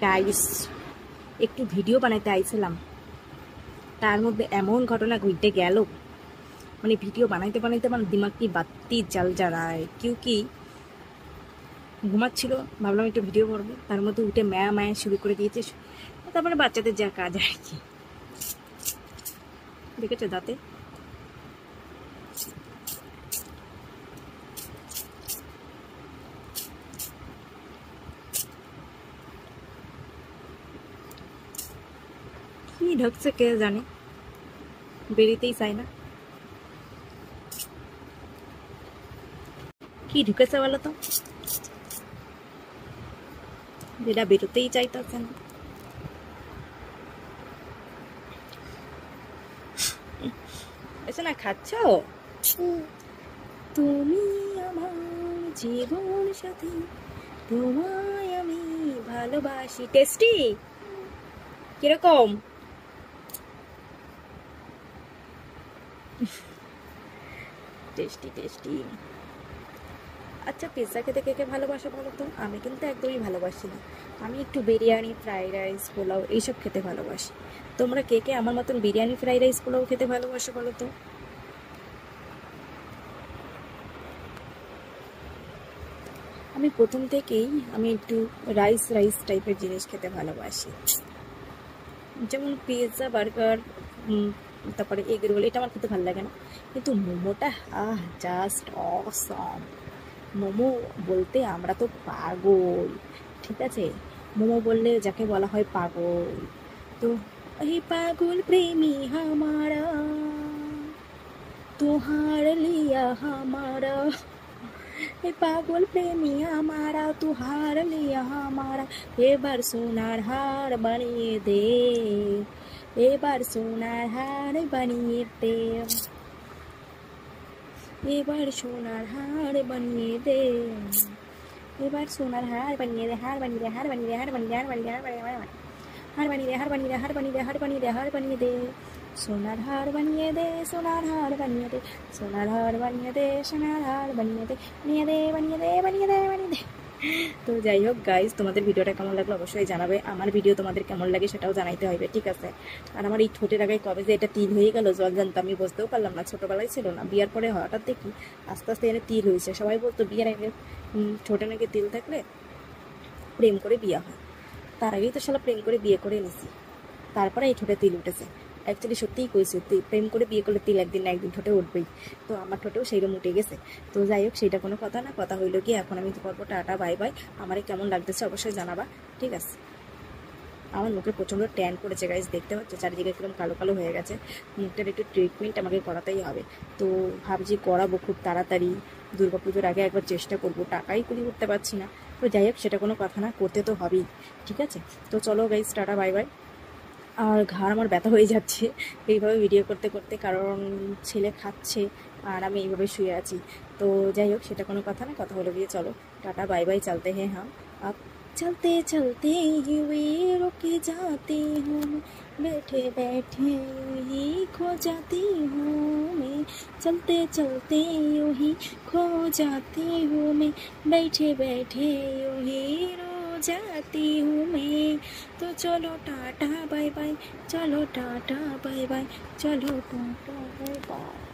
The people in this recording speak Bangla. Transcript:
গাইস একটু ভিডিও বানাইতে আইছিলাম, তার মধ্যে এমন ঘটনা ঘটে গেল, মানে ভিডিও বানাইতে বানাইতে আমার দিমাগ কি বাত্তি জাল জ্বালায়। কি ঘুমাচ্ছিল, ভাবলাম একটু ভিডিও করবো, তার মধ্যে উঠে মায়া মায়া শুরু করে দিয়েছে। তারপরে বাচ্চাদের যা কাজ আর কি, দেখেছো দাঁতে কি ঢুকছে কে জানে, বেরিতেই চায় না। কি ঢুকেছে বলো তো, যেটা বেরোতেই চাইতেছে না। এসে না খাচ্ছ তুমি আমার জীবন সাথী, তোমায় আমি ভালোবাসি। টেস্টি কিরকম? Tasty tasty. আচ্ছা, পিৎজা খেতে কে কে ভালোবাসো বলো তো? আমি কিন্তু একদমই ভালোবাসি না। আমি একটু বিরিয়ানি, ফ্রাইড রাইস, পোলাও এইসব খেতে ভালোবাসি। তোমরা কে কে আমার মতন বিরিয়ানি, ফ্রাইড রাইস, পোলাও খেতে ভালোবাসো বলো তো? আমি প্রথম থেকেই আমি একটু রাইস রাইস টাইপের জিনিস খেতে ভালোবাসি, যেমন পিৎজা, বার্গার, তারপরে এগ রোল, এটা আমার খেতে ভালো লাগে না। কিন্তু মোমোটা জাস্ট অসম। মোমো বলতে আমরা তো পাগল, ঠিক আছে? মোমো বললে যাকে বলা হয় পাগল। তো এই পাগল প্রেমী হামারা, तुहार लिया हमारा, ए पागल प्रेमी हमारा, तुहार लिया हमारा। এবার সোনার হার বানিয়ে দে, এবার সোনার হার বানিয়ে দে, এবার সোনার হার বানিয়ে দে, এবার সোনার হার বানিয়ে দে, হার বানিয়ে দে, হার বানিয়ে দে, হার বানিয়ে দে, হার বানিয়ে দে, হার বানিয়ে দে, হার বানিয়ে দে, হার বানিয়ে দে, হার বানিয়ে দে, হার বানিয়ে দে, হার বানিয়ে দে, সোনার হার বানিয়ে দে, সোনার হার বানিয়ে দে, সোনার হার বানিয়ে দে, সোনার হার বানিয়ে দে, বানিয়ে দে, বানিয়ে দে, বানিয়ে দে, বানিয়ে দে। তো যাই হোক গাইজ, তোমাদের ভিডিওটা কেমন লাগলো অবশ্যই জানাবে। আমার ভিডিও তোমাদের কেমন লাগে সেটাও জানাইতে হবে, ঠিক আছে? আর আমার এই ঠোঁটের আগে কবে যে এটা তিল হয়ে গেল জল জানতো আমি বুঝতেও পারলাম না, ছোটোবেলায় ছিল না, বিয়ার পরে হঠাৎ দেখি আস্তে আস্তে এনে তিল হয়েছে। সবাই বলতো বিয়ের আগে ঠোঁটে নাকি তিল থাকলে প্রেম করে বিয়ে হয়। তার আগেই তো শালা প্রেম করে বিয়ে করে নিছি, তারপরে এই ঠোঁটে তিল উঠেছে। অ্যাকচুয়ালি সত্যিই কইছে, প্রেম করে বিয়ে করলে তিল একদিন না একদিন ঠোঁটে উঠবেই। তো আমার ঠোঁটেও সেইরকম উঠে গেছে। তো যাই হোক, সেইটা কোনো কথা না, কথা হইলো কি এখন আমি তো করবো টাটা বাই বাই। আমারে কেমন লাগতেছে অবশ্যই জানাবা, ঠিক আছে? আমার মুখে প্রচণ্ড ট্যান পড়েছে গাইজ, দেখতে পাচ্ছ চারিদিকে একদম কালো কালো হয়ে গেছে। মুখটার একটু ট্রিটমেন্ট আমাকে করাতেই হবে। তো ভাবছি করাবো খুব তাড়াতাড়ি, দুর্গাপুজোর আগে একবার চেষ্টা করবো, টাকাই করি উঠতে পারছি না। তো যাই হোক, সেটা কোনো কথা না, করতে তো হবেই, ঠিক আছে? তো চলো গাইজ, টাটা বাই বাই। আর ঘাড় আমার ব্যথা হয়ে যাচ্ছে এইভাবে ভিডিও করতে করতে, কারণ ছেলে খাচ্ছে আর আমি এইভাবে শুয়ে আছি। তো যাই হোক, সেটা কোনো কথা না, কথা হলো গিয়ে চলো টাটা বাই বাই। চলতে हैं हम अब, चलते चलते हुए रुक जाती हूँ, बैठे बैठे ही खो जाती हूँ मैं, चलते चलते यूँ ही खो जाती हूँ मैं, बैठे बैठे यूँ ही जाती हूँ मैं। तो चलो टाटा बाय बाय, चलो टाटा बाय बाय, चलो टाटा बाय बाय।